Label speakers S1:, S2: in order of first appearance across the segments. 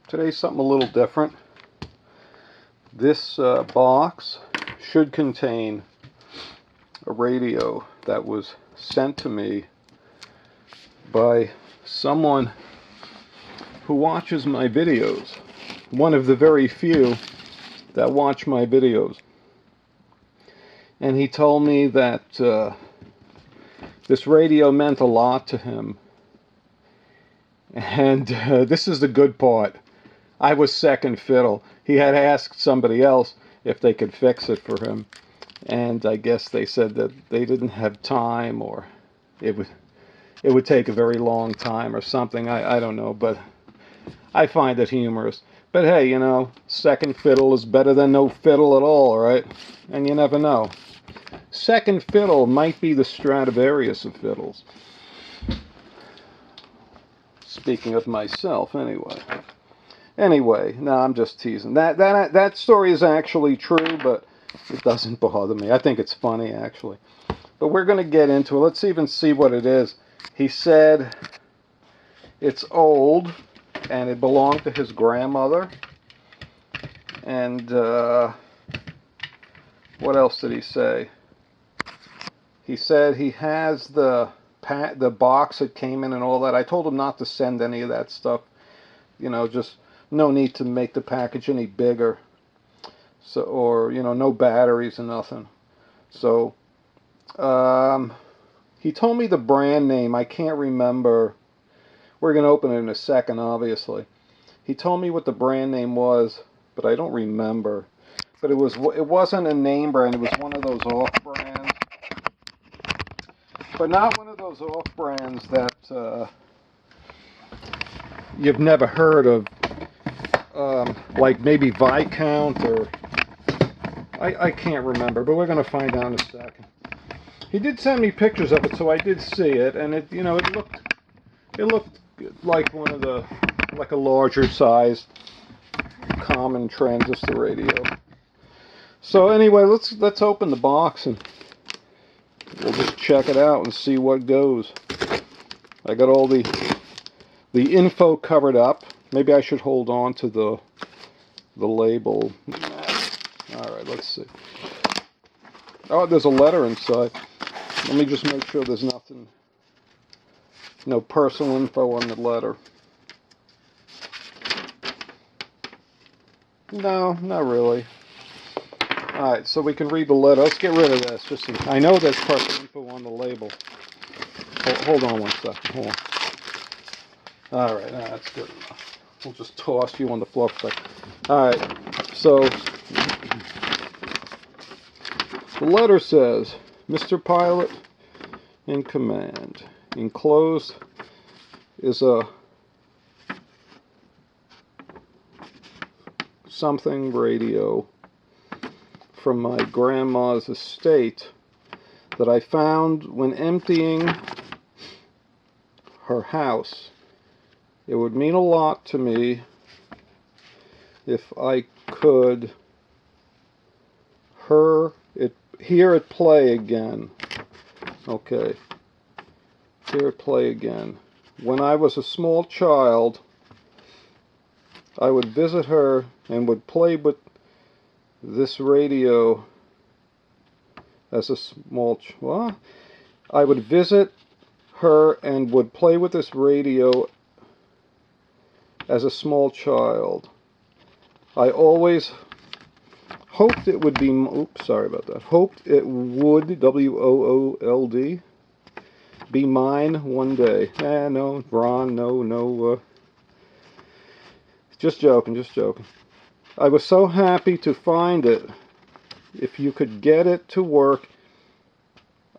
S1: Today's something a little different. This box should contain a radio that was sent to me by someone who watches my videos. One of the very few that watch my videos. And he told me that this radio meant a lot to him. And this is the good part. I was second fiddle. He had asked somebody else if they could fix it for him. And I guess they said that they didn't have time, or it would take a very long time or something. I don't know, but I find it humorous. But hey, you know, second fiddle is better than no fiddle at all, right? And you never know. Second fiddle might be the Stradivarius of fiddles. Speaking of myself, anyway. Anyway, no, I'm just teasing. That story is actually true, but it doesn't bother me. I think it's funny, actually. But we're going to get into it. Let's even see what it is. He said it's old, and it belonged to his grandmother. And what else did he say? He said he has the box that came in and all that. I told him not to send any of that stuff. You know, just no need to make the package any bigger. So, or, you know, no batteries and nothing. So, he told me the brand name. I can't remember. We're going to open it in a second, obviously. He told me what the brand name was, but I don't remember. But it wasn't a name brand. It was one of those off-brands. But not one of those off-brands that you've never heard of. Like maybe Viscount, or I can't remember, but we're going to find out in a second. He did send me pictures of it, so I did see it, and it looked like one of the, like a larger size common transistor radio. So anyway, let's open the box and we'll just check it out and see what goes. I got all the info covered up. Maybe I should hold on to the label. All right, let's see. Oh, there's a letter inside. Let me just make sure there's nothing, no personal info on the letter. No, not really. All right, so we can read the letter. Let's get rid of this. I know there's personal info on the label. Hold on one second. Hold on. All right, that's good enough. We'll just toss you on the floor for a second. All right, so the letter says, Mr. Pilot in command. Enclosed is a something radio from my grandma's estate that I found when emptying her house. It would mean a lot to me if I could hear it play again. Okay. Hear it play again. When I was a small child, I would visit her and would play with this radio as a small I would visit her and would play with this radio as a small child. I always hoped it would be, oops, sorry about that. Hoped it would, W-O-O-L-D, be mine one day. No, Ron, no, just joking, just joking. I was so happy to find it. If you could get it to work,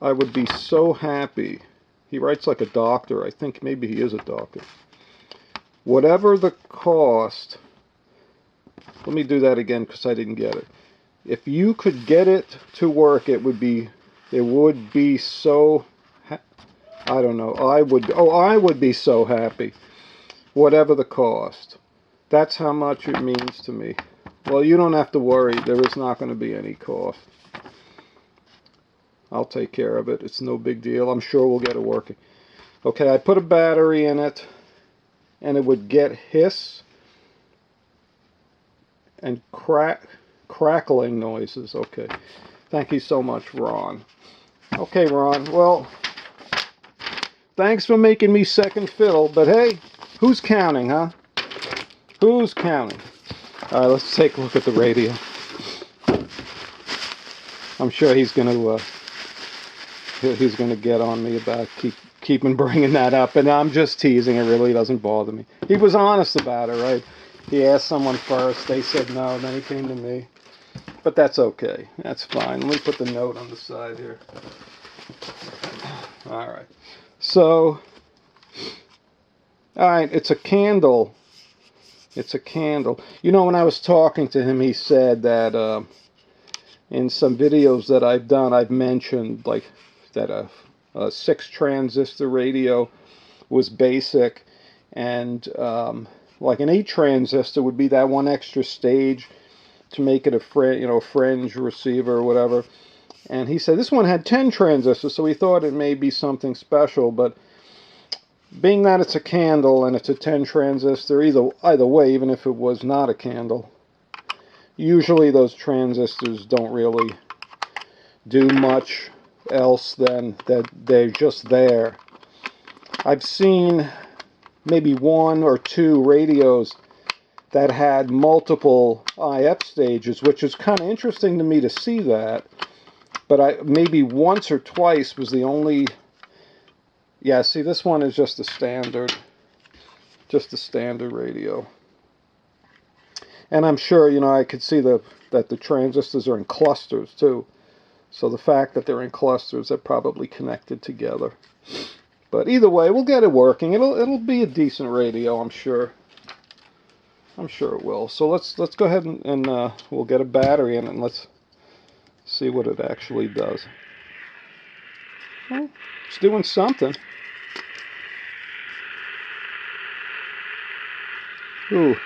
S1: I would be so happy. He writes like a doctor. I think maybe he is a doctor. Whatever the cost, let me do that again because I didn't get it. If you could get it to work, it would be so, I don't know, I would be so happy. Whatever the cost. That's how much it means to me. Well, you don't have to worry. There is not going to be any cost. I'll take care of it. It's no big deal. I'm sure we'll get it working. Okay, I put a battery in it, and it would get hiss and crackling noises. Okay. Thank you so much, Ron. Okay, Ron. Well, thanks for making me second fiddle, but hey, who's counting, huh? Who's counting? All right, let's take a look at the radio. I'm sure he's gonna get on me about keeping bringing that up, and I'm just teasing. It really doesn't bother me. He was honest about it, right? He asked someone first. They said no. Then he came to me. But that's okay. That's fine. Let me put the note on the side here. All right. So, all right. It's a candle. It's a candle. You know, when I was talking to him, he said that in some videos that I've done, I've mentioned like that a 6-transistor radio was basic, and like an 8-transistor would be that one extra stage to make it a fringe receiver or whatever. And he said this one had 10 transistors, so he thought it may be something special, but being that it's a candle and it's a 10 transistor, either way, even if it was not a candle, usually those transistors don't really do much else than that they're just there. I've seen maybe 1 or 2 radios that had multiple IF stages, which is kind of interesting to me to see that. But maybe once or twice was the only. Yeah, see, this one is just a standard radio. And I'm sure, you know, I could see that the transistors are in clusters too. So the fact that they're in clusters, they're probably connected together. But either way, we'll get it working. It'll be a decent radio, I'm sure. I'm sure it will. So let's go ahead and we'll get a battery in it and let's see what it actually does. Well, it's doing something. Ooh.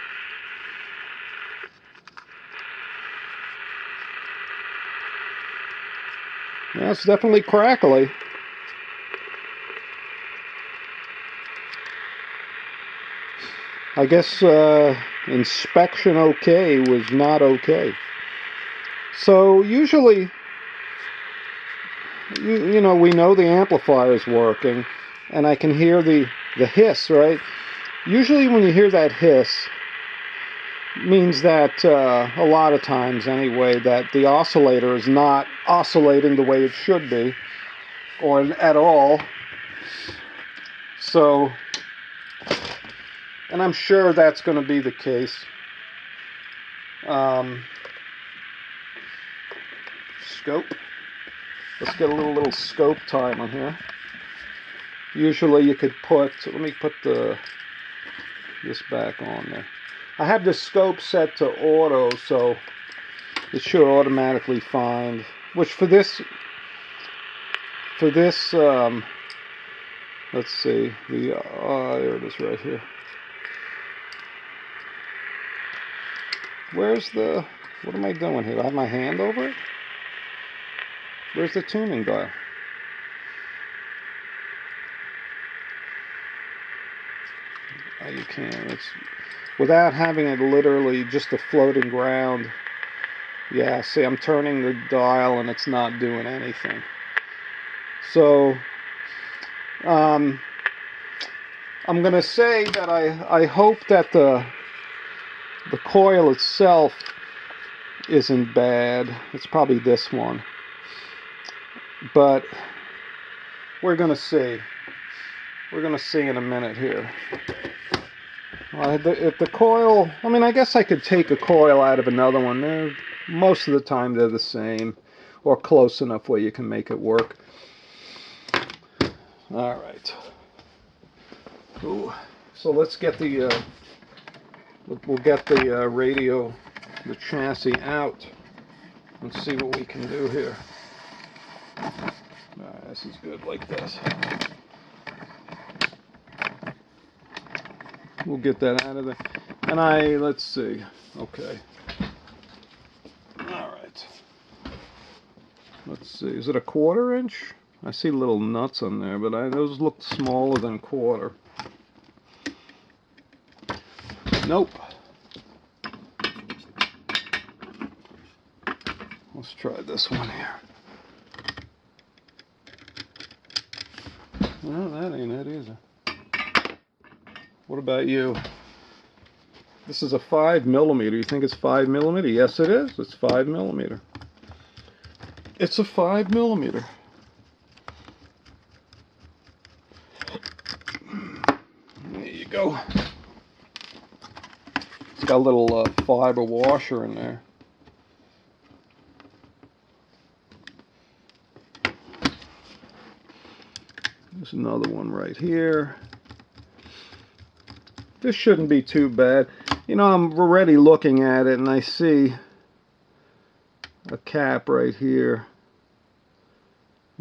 S1: Yeah, it's definitely crackly. I guess inspection okay was not okay. So usually, you know, we know the amplifier is working, and I can hear the hiss, right? Usually when you hear that hiss, means that a lot of times anyway, that the oscillator is not oscillating the way it should be, or at all. So, and I'm sure that's going to be the case. Scope. Let's get a little scope timer here. Usually you could put, let me put this back on there. I have the scope set to auto, so it should automatically find, which for this, let's see, there it is right here. Where's what am I doing here? I have my hand over it? Where's the tuning dial? Oh, you can't. It's without having it literally just a floating ground. Yeah, see, I'm turning the dial and it's not doing anything. So, I'm going to say that I hope that the coil itself isn't bad. It's probably this one. But we're going to see. We're going to see in a minute here. If the coil, I mean, I guess I could take a coil out of another one. Most of the time they're the same, or close enough where you can make it work. All right. Ooh. So let's get we'll get the radio, the chassis out, and see what we can do here. Alright, this is good like this. We'll get that out of there. And let's see. Okay. Alright. Let's see. Is it a 1/4 inch? I see little nuts on there, but those look smaller than 1/4. Nope. try this one here. No, that ain't it either. What about you? This is a 5mm. You think it's 5mm? Yes, it is. It's 5mm. It's a 5mm. There you go. It's got a little fiber washer in there. There's another one right here. This shouldn't be too bad. You know, I'm already looking at it and I see a cap right here.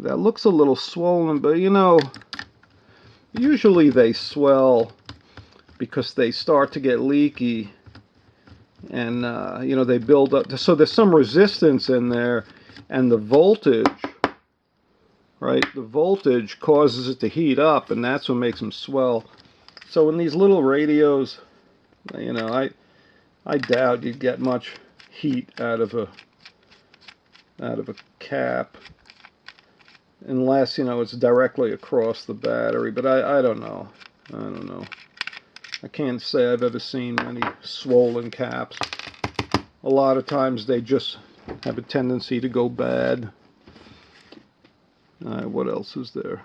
S1: That looks a little swollen, but you know, usually they swell because they start to get leaky and you know, they build up. So there's some resistance in there, and the voltage, right? The voltage causes it to heat up, and that's what makes them swell. So in these little radios, you know, I doubt you'd get much heat out of a cap, unless, you know, it's directly across the battery. But I don't know. I don't know. I can't say I've ever seen many swollen caps. A lot of times they just have a tendency to go bad. Alright, what else is there?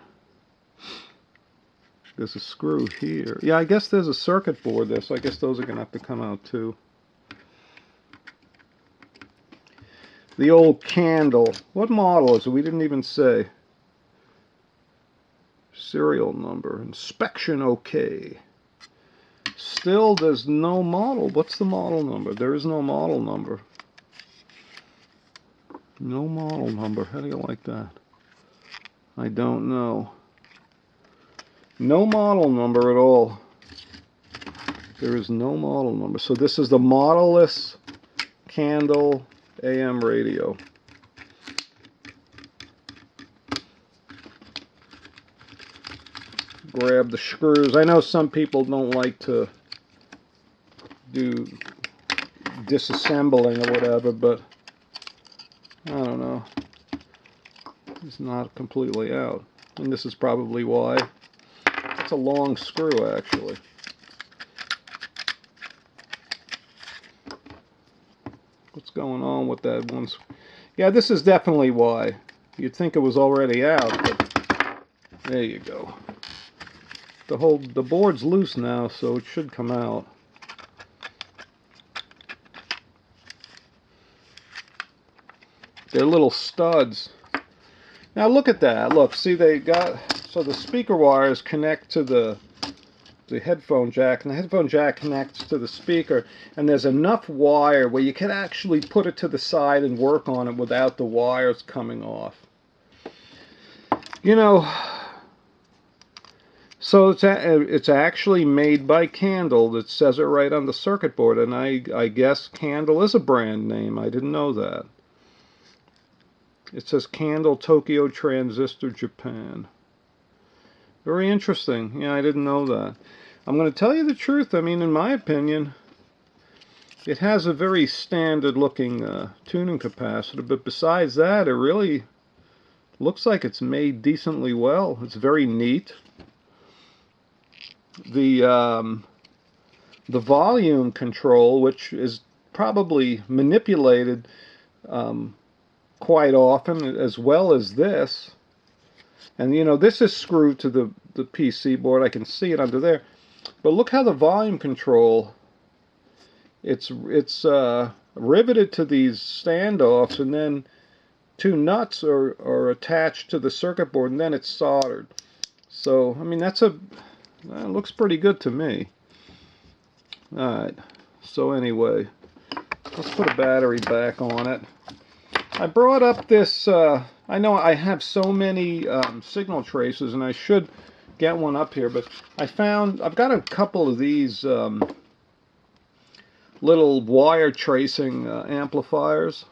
S1: There's a screw here. Yeah, I guess there's a circuit board there, so I guess those are going to have to come out too. The old candle. What model is it? We didn't even say. Serial number. Inspection okay. Still, there's no model. What's the model number? There is no model number. No model number. How do you like that? I don't know. No model number at all. There is no model number. So this is the model-less candle AM radio. Grab the screws. I know some people don't like to do disassembling or whatever, but I don't know. It's not completely out. And this is probably why. It's a long screw, actually. What's going on with that one? Yeah, this is definitely why. You'd think it was already out, but there you go. The board's loose now, so it should come out. They're little studs. Now look at that. Look, see, they got, so the speaker wires connect to the headphone jack, and the headphone jack connects to the speaker, and there's enough wire where you can actually put it to the side and work on it without the wires coming off. You know, so it's actually made by Candle. That says it right on the circuit board, and I guess Candle is a brand name. I didn't know that. It says Candle Tokyo Transistor Japan. Very interesting. Yeah, I didn't know that. I'm going to tell you the truth. I mean, in my opinion, it has a very standard looking tuning capacitor, but besides that, it really looks like it's made decently well. It's very neat. The volume control, which is probably manipulated quite often, as well as this. And you know, this is screwed to the PC board. I can see it under there. But look how the volume control, it's riveted to these standoffs, and then two nuts are attached to the circuit board, and then it's soldered. So, I mean, that looks pretty good to me. Alright, so anyway, let's put a battery back on it. I brought up this, I know I have so many signal tracers, and I should get one up here, but I've got a couple of these little wire tracing amplifiers,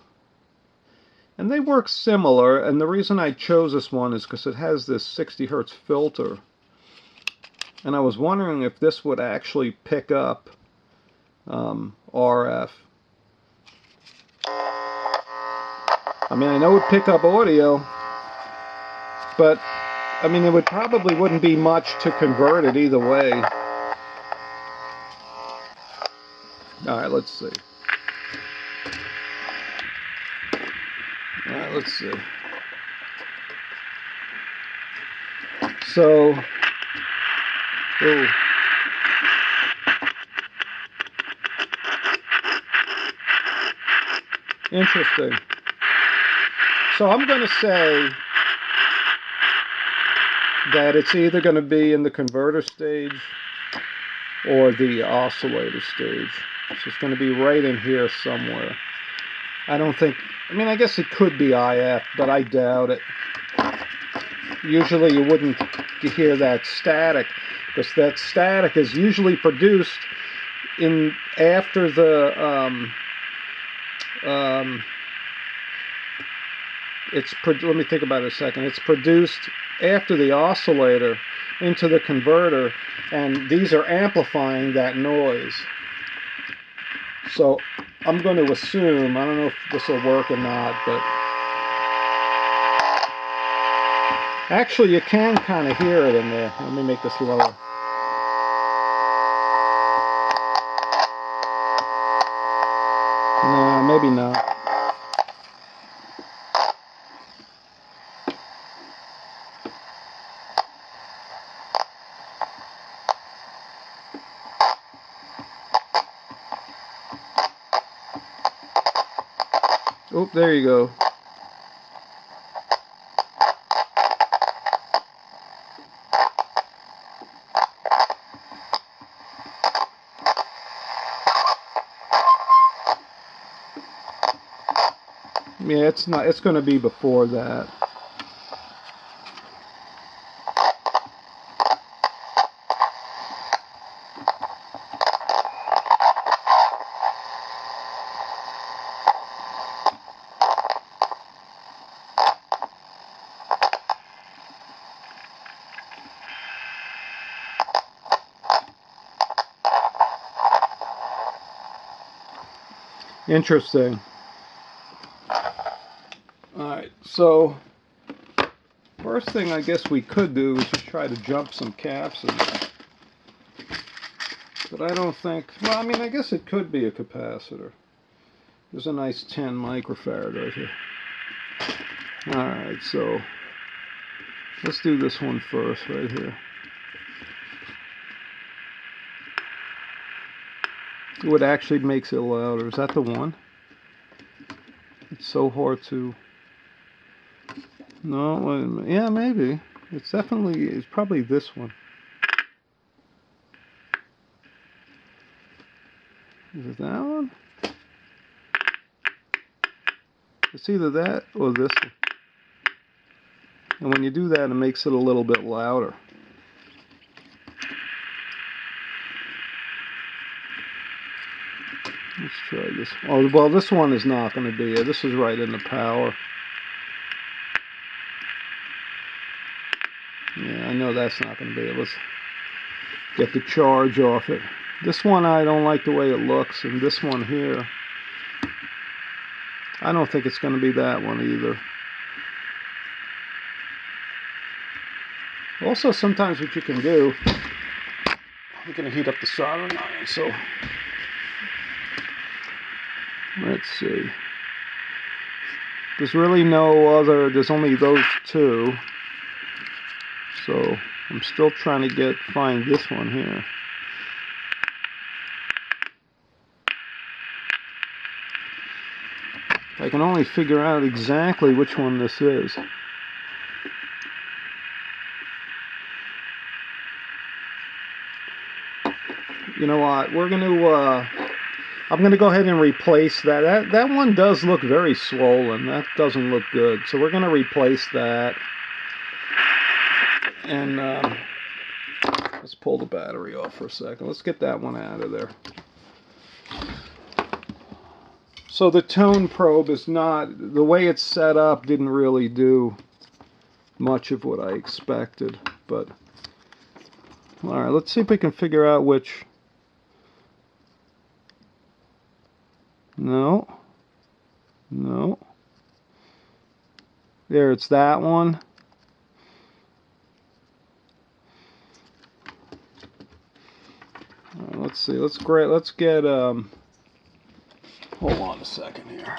S1: and they work similar, and the reason I chose this one is because it has this 60 Hertz filter, and I was wondering if this would actually pick up RF. I mean, I know it would pick up audio, but I mean, it would probably wouldn't be much to convert it either way. All right, let's see. All right, let's see. So, ooh. Interesting. So I'm going to say that it's either going to be in the converter stage or the oscillator stage. So it's going to be right in here somewhere. I don't think, I mean, I guess it could be IF, but I doubt it. Usually you wouldn't hear that static, because that static is usually produced in after the let me think about it a second. It's produced after the oscillator into the converter, and these are amplifying that noise. So I'm going to assume, I don't know if this will work or not, but actually you can kind of hear it in there. Let me make this lower. No, maybe not. Oh, there you go. Yeah, it's not. It's going to be before that. Interesting. Alright, so first thing I guess we could do is just try to jump some caps in there. But I don't think, well, I mean, I guess it could be a capacitor. There's a nice 10 microfarad right here. Alright, so let's do this one first right here. What actually makes it louder? Is that the one? It's so hard to... No, wait a minute. Yeah, maybe. It's definitely, it's probably this one. Is it that one? It's either that or this one. And when you do that, it makes it a little bit louder. Let's try this. Oh, well, this one is not going to be it. This is right in the power. Yeah, I know that's not going to be it. Let's get the charge off it. This one, I don't like the way it looks. And this one here, I don't think it's going to be that one either. Also, sometimes what you can do, I'm going to heat up the soldering iron, so let's see. There's really no other, there's only those two. So I'm still trying to find this one here. I can only figure out exactly which one this is. You know what? We're going to, I'm going to go ahead and replace that. That one does look very swollen. That doesn't look good. So we're going to replace that. And let's pull the battery off for a second. Let's get that one out of there. So the tone probe is not, the way it's set up didn't really do much of what I expected. But, alright, let's see if we can figure out which. No. No. There, it's that one. Let's see. Let's get hold on a second here.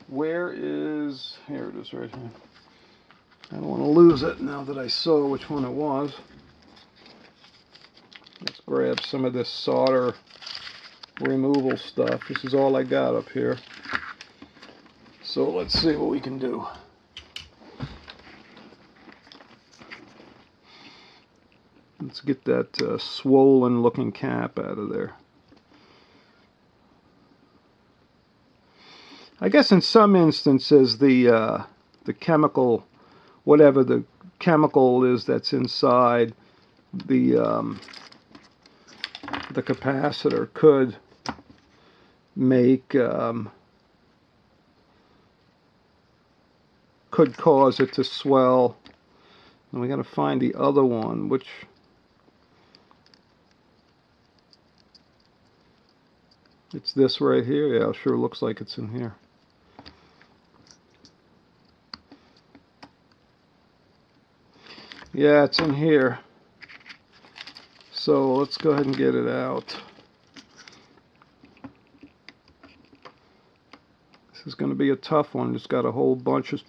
S1: Where is, here it is right here. I don't want to lose it now that I saw which one it was. Let's grab some of this solder removal stuff. This is all I got up here. So let's see what we can do. Let's get that swollen looking cap out of there. I guess in some instances the chemical, whatever the chemical is that's inside the capacitor could make could cause it to swell. And we got to find the other one, which it's this right here. Yeah, it sure looks like it's in here. Yeah, it's in here. So let's go ahead and get it out. This is going to be a tough one. It's got a whole bunch of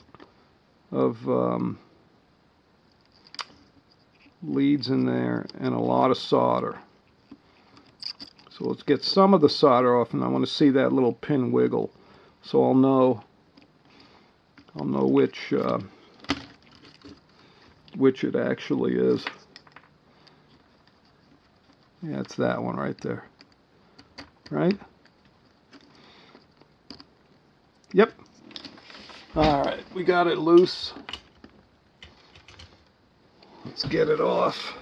S1: leads in there and a lot of solder. So let's get some of the solder off, and I want to see that little pin wiggle, so I'll know which it actually is. Yeah, it's that one right there. Right? Yep. All right, we got it loose. Let's get it off.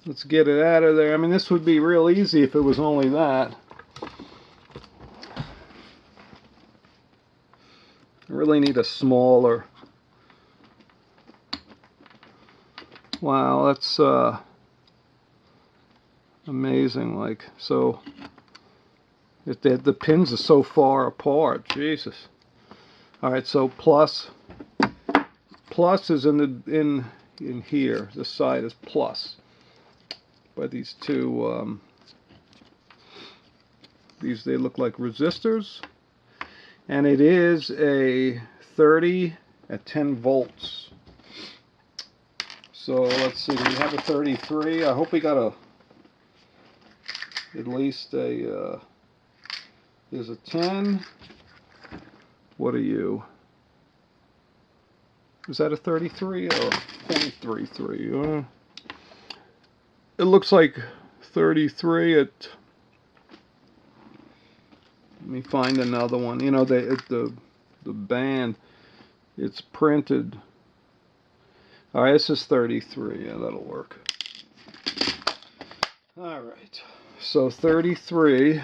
S1: Let's get it out of there. I mean, this would be real easy if it was only that. I really need a smaller. Wow, that's amazing. Like, so if the pins are so far apart, Jesus. All right, so plus is in here. This side is plus. By these two, they look like resistors, and it is a 30 at 10 volts. So let's see, we have a 33. I hope we got at least a, there's a 10. What are you? Is that a 33 or 0.33? It looks like 33 at, let me find another one. You know, the band, it's printed. All right, this is 33. Yeah, that'll work. All right, so 33.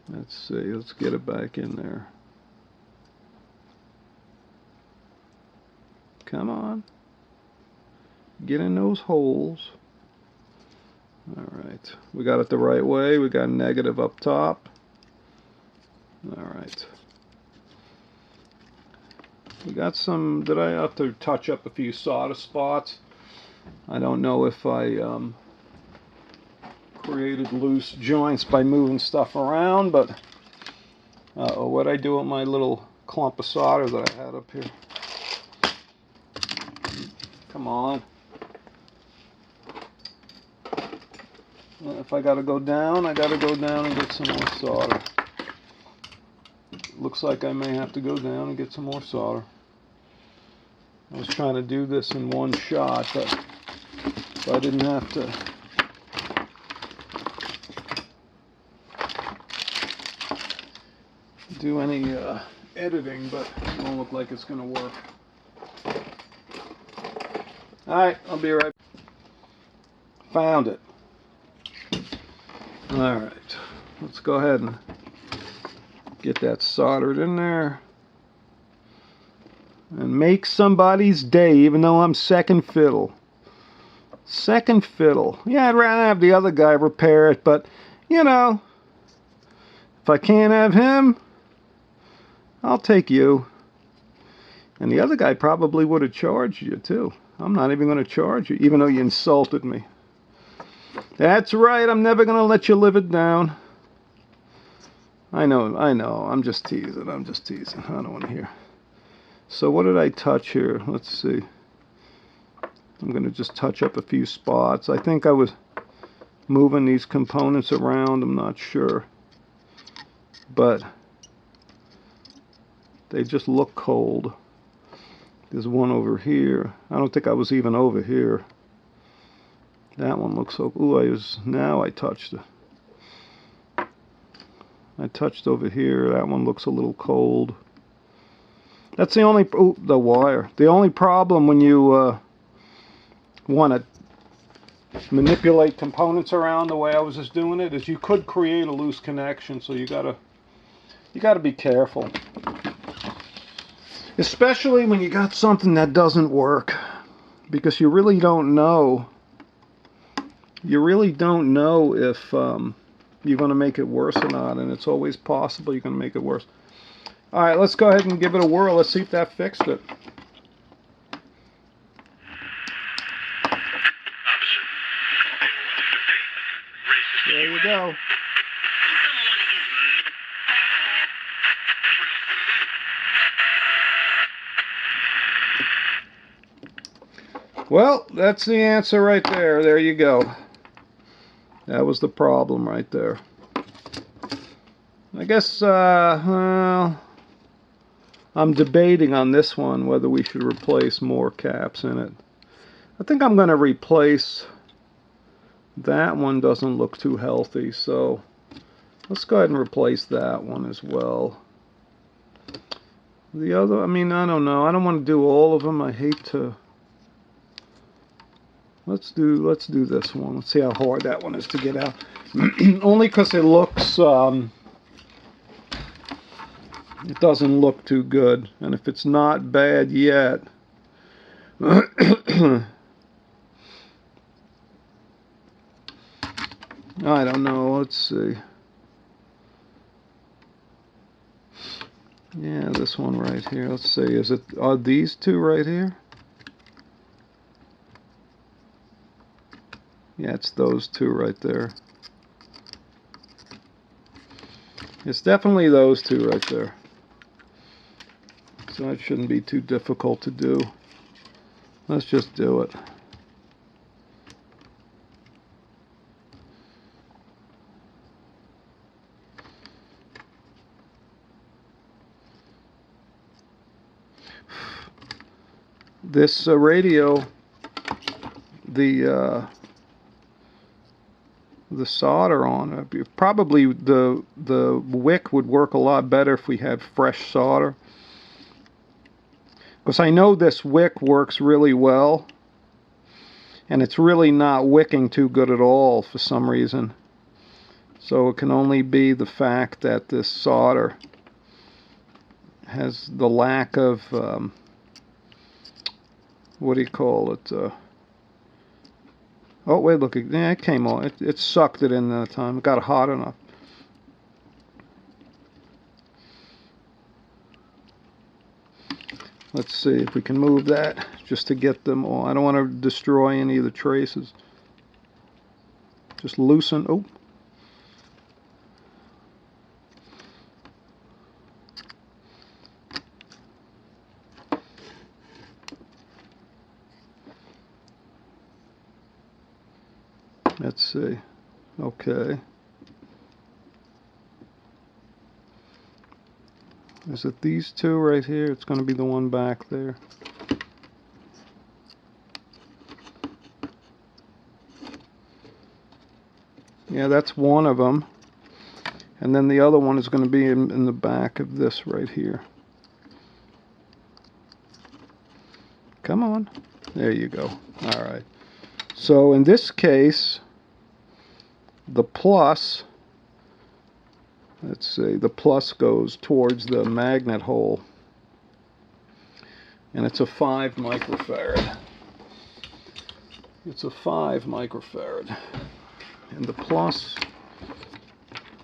S1: Let's see, let's get it back in there. Come on. Get in those holes. Alright, we got it the right way. We got negative up top. Alright. We got some, did I have to touch up a few solder spots? I don't know if I created loose joints by moving stuff around, but what'd I do with my little clump of solder that I had up here? Come on. If I gotta go down, I gotta go down and get some more solder. Looks like I may have to go down and get some more solder. I was trying to do this in one shot, but so I didn't have to do any editing, but it don't look like it's gonna work. Alright, I'll be right back. Found it. Alright, let's go ahead and get that soldered in there and make somebody's day, even though I'm second fiddle. Second fiddle. Yeah, I'd rather have the other guy repair it, but you know, if I can't have him, I'll take you. And the other guy probably would have charged you too. I'm not even going to charge you, even though you insulted me. That's right, I'm never going to let you live it down. I know, I'm just teasing, I don't want to hear. So what did I touch here? Let's see. I'm going to just touch up a few spots. I think I was moving these components around, I'm not sure. But they just look cold. There's one over here. I don't think I was even over here. That one looks so... Ooh, now I touched it. I touched over here. That one looks a little cold. That's the only... Ooh, the wire. The only problem when you want to manipulate components around the way I was just doing it is you could create a loose connection, so you gotta be careful. Especially when you got something that doesn't work, because you really don't know. You really don't know if you're going to make it worse or not, and it's always possible you're going to make it worse. All right, let's go ahead and give it a whirl. Let's see if that fixed it. There you go. Well, that's the answer right there. There you go. That was the problem right there. I guess, well, I'm debating on this one whether we should replace more caps in it. I think I'm going to replace... That one doesn't look too healthy, so let's go ahead and replace that one as well. The other, I mean, I don't know. I don't want to do all of them. I hate to... Let's do this one. Let's see how hard that one is to get out. Only because it looks, it doesn't look too good. And if it's not bad yet, I don't know. Let's see. Yeah, this one right here. Let's see. Are these two right here? Yeah, it's those two right there. It's definitely those two right there. So it shouldn't be too difficult to do. Let's just do it. This radio, the solder on it, probably the wick would work a lot better if we had fresh solder. Because I know this wick works really well, and it's really not wicking too good at all for some reason. So it can only be the fact that this solder has the lack of what do you call it? Oh wait, look! Yeah, it came on. It sucked it in that time. It got hot enough. Let's see if we can move that just to get them all. I don't want to destroy any of the traces. Just loosen. Oh. Let's see. Okay. Is it these two right here? It's going to be the one back there. Yeah, that's one of them. And then the other one is going to be in the back of this right here. Come on. There you go. All right. So in this case, the plus, let's see, the plus goes towards the magnet hole. And it's a 5 microfarad. It's a 5 microfarad. And the plus,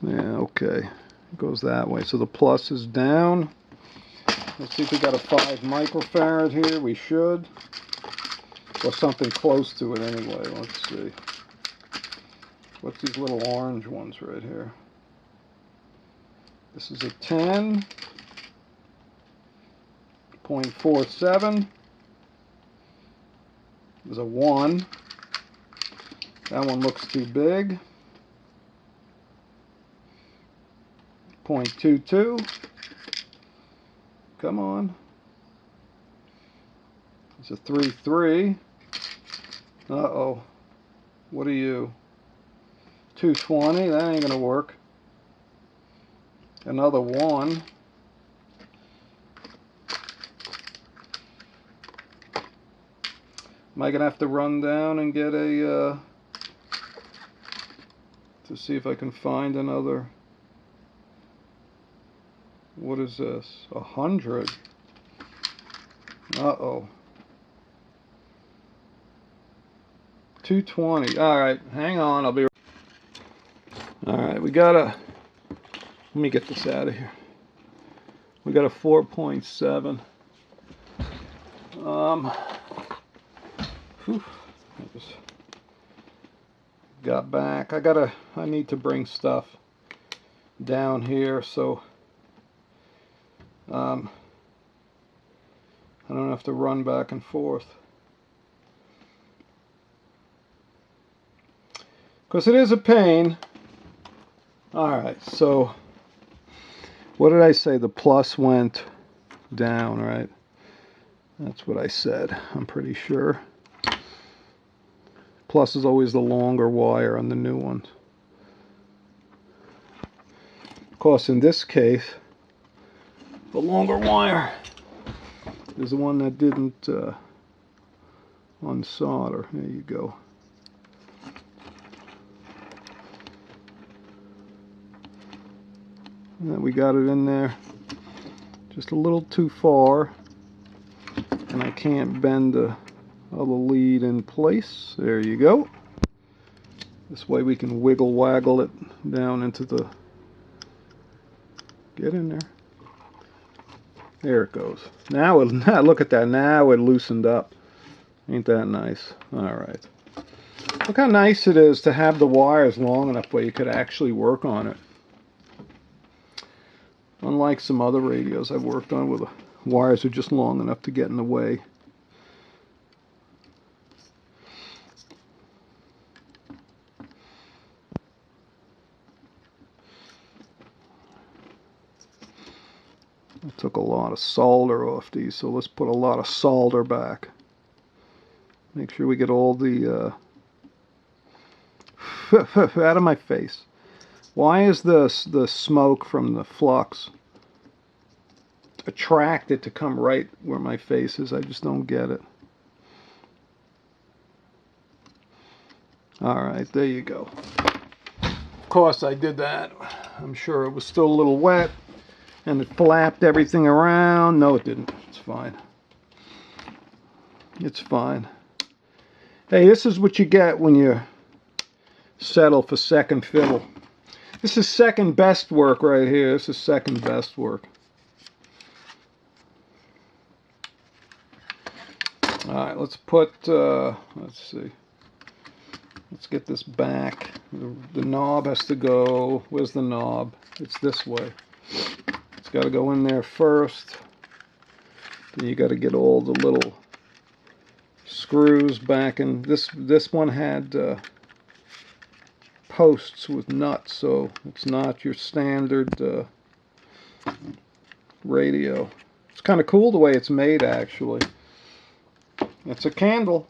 S1: yeah, okay, it goes that way. So the plus is down, Let's see if we got a 5 microfarad here. We should. Or something close to it anyway. Let's see. What's these little orange ones right here? This is a 10.47. There's a 1. That one looks too big. 0.22. Come on. It's a 3.3. Uh-oh. What are you? 220. That ain't gonna work. Another 1. Am I gonna have to run down and get a to see if I can find another? What is this? 100. Uh-oh. 220. Alright, hang on, I'll be right. Alright, we got a, let me get this out of here. We got a 4.7. Whew, I just got back. I need to bring stuff down here, so I don't have to run back and forth. Because it is a pain. Alright, so what did I say? The plus went down, right? That's what I said, I'm pretty sure. Plus is always the longer wire on the new ones. Of course, in this case, the longer wire is the one that didn't unsolder. There you go. And we got it in there just a little too far, and I can't bend the other lead in place. There you go. This way we can wiggle waggle it down into the, get in there. There it goes. Now look at that. Now it loosened up. Ain't that nice? Alright. Look how nice it is to have the wires long enough where you could actually work on it. Unlike some other radios I've worked on where the wires are just long enough to get in the way. I took a lot of solder off these, so let's put a lot of solder back. Make sure we get all the out of my face. Why is the smoke from the flux attracted to come right where my face is? I just don't get it. Alright, there you go. Of course I did that. I'm sure it was still a little wet and it flapped everything around. No, it didn't. It's fine. It's fine. Hey, this is what you get when you settle for second fiddle. This is second best work right here. This is second best work. Alright, let's put, let's see. Let's get this back. The knob has to go. Where's the knob? It's this way. It's got to go in there first. Then you got to get all the little screws back. And this one had posts with nuts, so it's not your standard radio. It's kind of cool the way it's made, actually. It's a candle.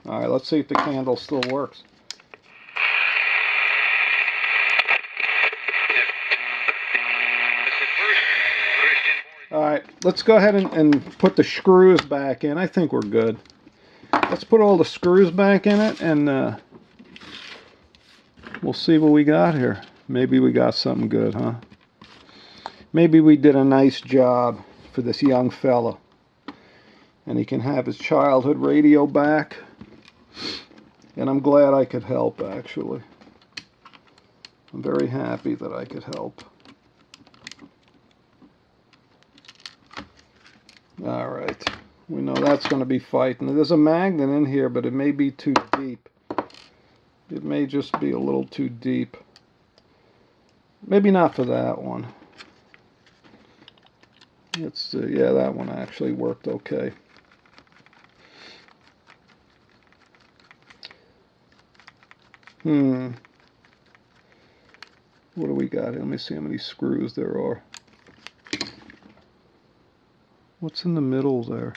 S1: Alright, let's see if the candle still works. Alright, let's go ahead and put the screws back in. I think we're good. Let's put all the screws back in it, and we'll see what we got here. Maybe we got something good, huh? Maybe we did a nice job for this young fella. And he can have his childhood radio back. And I'm glad I could help, actually. I'm very happy that I could help. All right. We know that's going to be fighting. There's a magnet in here, but it may be too deep. It may just be a little too deep. Maybe not for that one. Let's see. Yeah, that one actually worked okay. What do we got here? Let me see how many screws there are. What's in the middle there?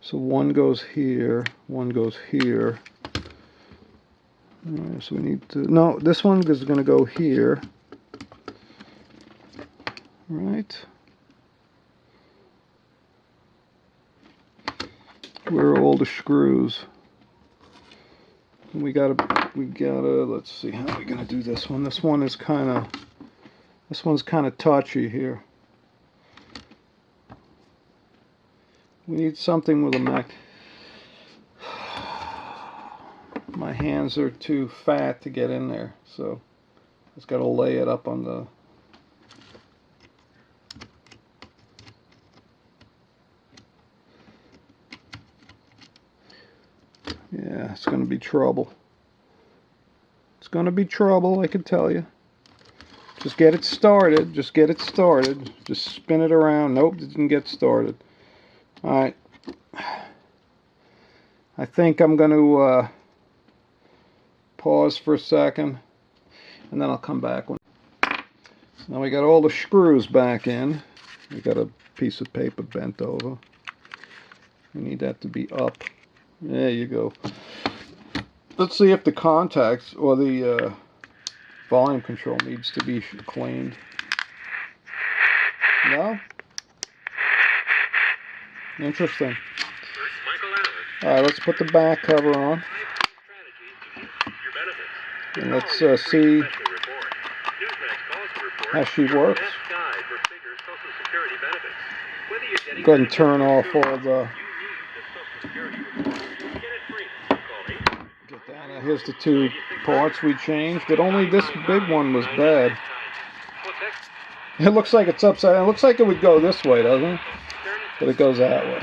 S1: So one goes here, one goes here. Alright, so we need to, no, this one is going to go here. Right. Where are all the screws? We gotta, let's see, how are we gonna do this one? This one's kind of touchy here. We need something with a mag. My hands are too fat to get in there, so I just gotta lay it up on the. Yeah, it's gonna be trouble. It's gonna be trouble, I can tell you. Just get it started. Just get it started. Just spin it around. Nope, it didn't get started. Alright. I think I'm going to pause for a second, and then I'll come back. Now we got all the screws back in. We got a piece of paper bent over. We need that to be up. There you go. Let's see if the contacts or the volume control needs to be cleaned. No? Interesting. Alright, let's put the back cover on. And let's see how she works. Go ahead and turn off all the... Get that. Now here's the two parts we changed, but only this big one was bad. It looks like it's upside down. It looks like it would go this way, doesn't it? But it goes that way.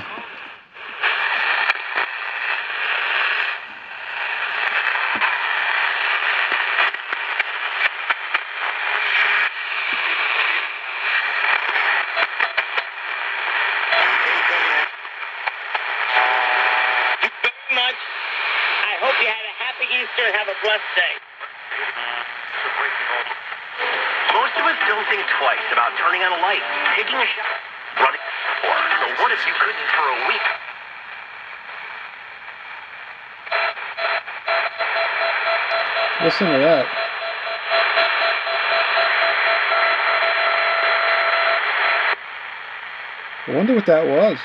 S2: I hope you had a happy Easter and have a blessed day. Most of us don't think twice about turning on a light, taking a shower, running for. So what if you couldn't for a week?
S1: Listen to that. I wonder what that was.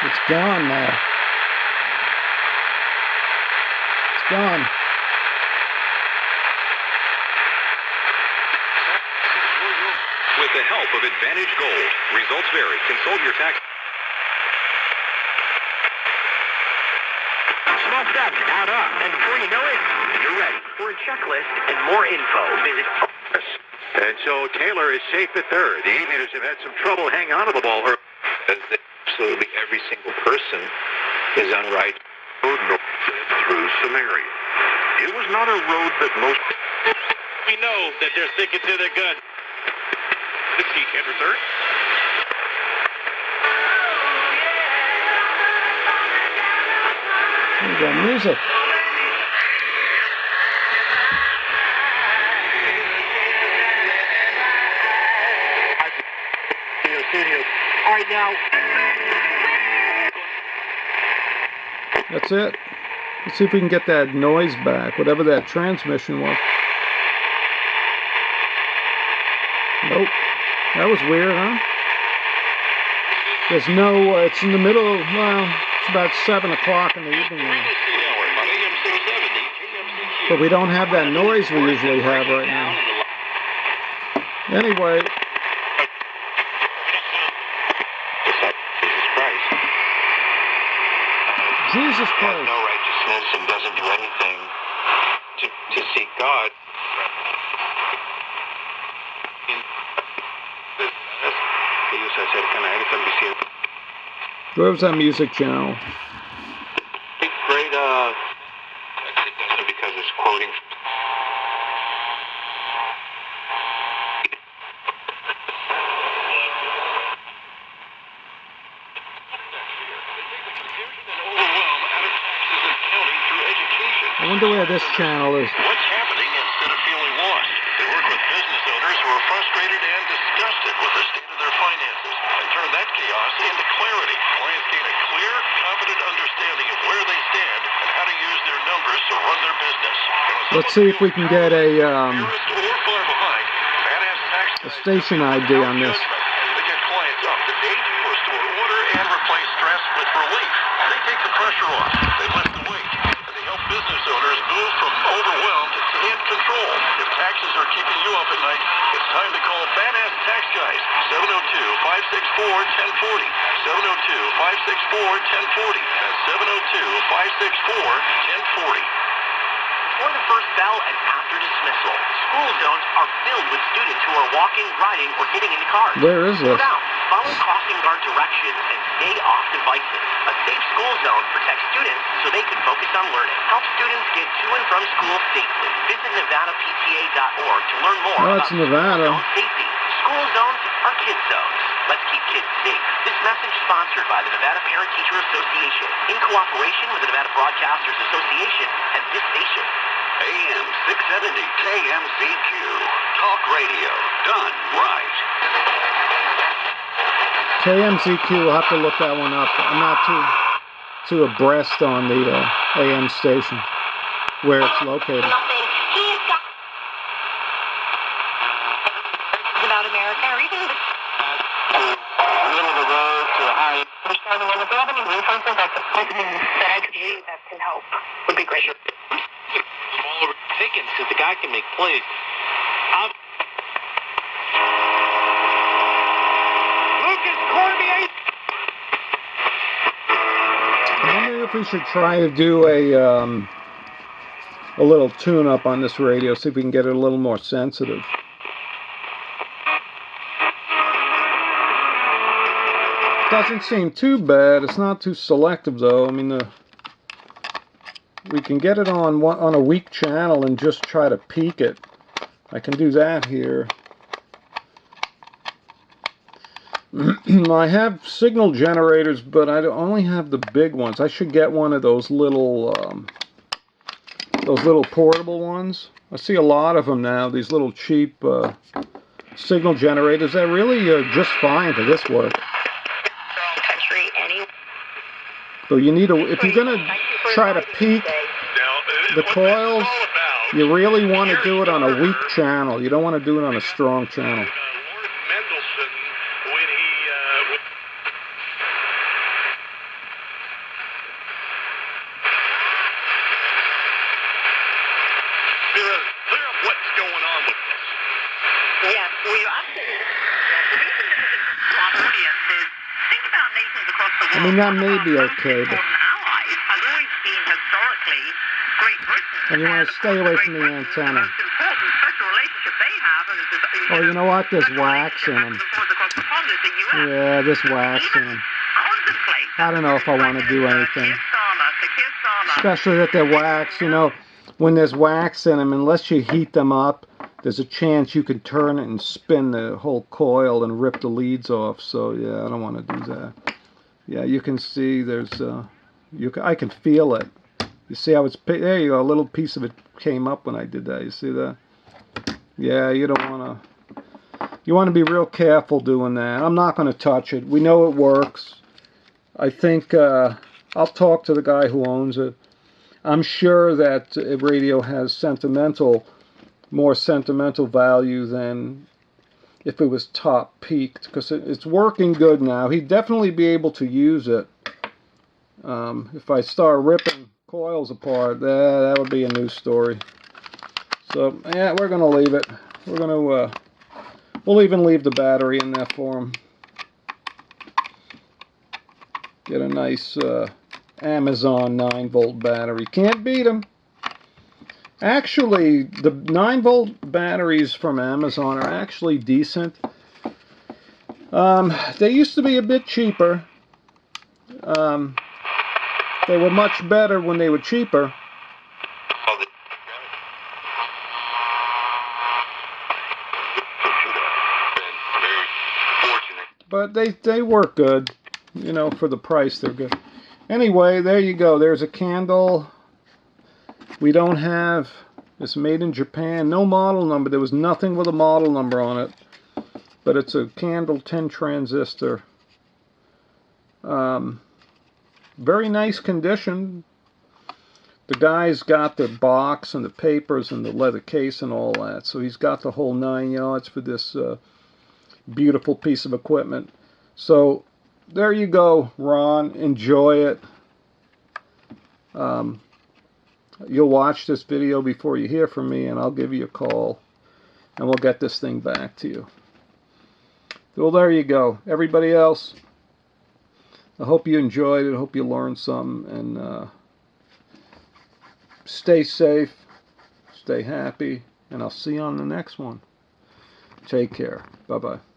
S1: It's gone now. It's gone.
S3: With the help of Advantage Gold, results vary. Consult your tax.
S2: Small steps add up, and before you know it, you're ready. For a checklist and more info, visit.
S3: And so Taylor is safe at third. The aviators have had some trouble hanging on to the ball. Absolutely every single person is on right road through Samaria. It was not a road that most.
S2: We know that they're sticking to their gun.
S3: The seat enter third.
S1: We got music.
S2: All right, now.
S1: That's it. Let's see if we can get that noise back, whatever that transmission was. Nope. That was weird, huh? There's no, it's in the middle of, well, it's about 7 o'clock in the evening now. But we don't have that noise we usually have right now. Anyway. Jesus Christ.
S3: No righteousness and doesn't do anything to seek God. Ellos cercana a él están diciendo.
S1: Where was that music channel?
S3: Great, it doesn't because it's quoting.
S1: I wonder where this channel is.
S3: What's happening instead of feeling lost? They work with business owners who are frustrated and disgusted with the state of their finances and turn that chaos into clarity. Clients gain a clear, confident understanding of where they stand and how to use their numbers to run their business.
S1: Let's see if we can get a station ID on this.
S3: They get clients up to date, restore order, and replace stress with relief. They take the pressure off. They lift the weight. Help business owners move from overwhelmed to in control. If taxes are keeping you up at night, it's time to call Badass Tax Guys. 702-564-1040. 702-564-1040. That's 702-564-1040.
S2: Before the first bell and after dismissal, school zones are filled with students who are walking, riding, or getting into cars.
S1: Where is
S2: Slow
S1: this?
S2: down, follow crossing guard directions, and stay off devices. A safe school zone protects students so they can focus on learning. Help students get to and from school safely. Visit NevadaPTA.org to learn more
S1: Oh,
S2: about
S1: it's Nevada.
S2: school zone safety. School zones are kid zones. Let's keep kids safe. This message sponsored by the Nevada Parent Teacher Association in cooperation with the Nevada Broadcasters Association and this station.
S3: AM 670 KMCQ. Talk radio done right.
S1: KMCQ, I'll have to look that one up. I'm not too abreast on the AM station, where it's located.
S4: About America, or even the
S3: Middle of the road to a high.
S4: if you have any resources that I could use that can help, would be great.
S3: Smaller tickets so the guy can make plays. Lucas Cormier.
S1: I wonder if we should try to do a little tune-up on this radio, see if we can get it a little more sensitive. Doesn't seem too bad. It's not too selective though. I mean, we can get it on a weak channel and just try to peak it. I can do that here. I have signal generators, but I only have the big ones. I should get one of those little portable ones. I see a lot of them now. These little cheap signal generators. They're really just fine for this work. So you need if you're gonna try to peak the coils, you really want to do it on a weak channel. You don't want to do it on a strong channel. I mean, that may be okay, but and you want to stay away from the antenna. Oh, you know what? There's wax in them. Yeah, there's wax in them. I don't know if I want to do anything. Especially that they're wax, you know, when there's wax in them, unless you heat them up, there's a chance you can turn it and spin the whole coil and rip the leads off. So, yeah, I don't want to do that. Yeah, you can see there's, I can feel it. You see how it's, there you go, a little piece of it came up when I did that. You see that? Yeah, you don't want to, you want to be real careful doing that. I'm not going to touch it. We know it works. I think, I'll talk to the guy who owns it. I'm sure that radio has more sentimental value than if it was top peaked, because it's working good now. He'd definitely be able to use it. If I start ripping coils apart, that would be a new story. So yeah, we're gonna leave it. We're gonna we'll even leave the battery in there for him. Get a nice Amazon 9-volt battery. Can't beat them. Actually, the 9-volt batteries from Amazon are actually decent. They used to be a bit cheaper. They were much better when they were cheaper. But they work good, you know, for the price they're good. Anyway, there you go. There's a candle. We don't have, it's made in Japan. No model number. There was nothing with a model number on it. But it's a candle 10 transistor. Very nice condition. The guy's got the box and the papers and the leather case and all that. So he's got the whole 9 yards for this beautiful piece of equipment. So there you go, Ron. Enjoy it. You'll watch this video before you hear from me, and I'll give you a call, and we'll get this thing back to you. Well, there you go. Everybody else, I hope you enjoyed it. I hope you learned something, and stay safe, stay happy, and I'll see you on the next one. Take care. Bye-bye.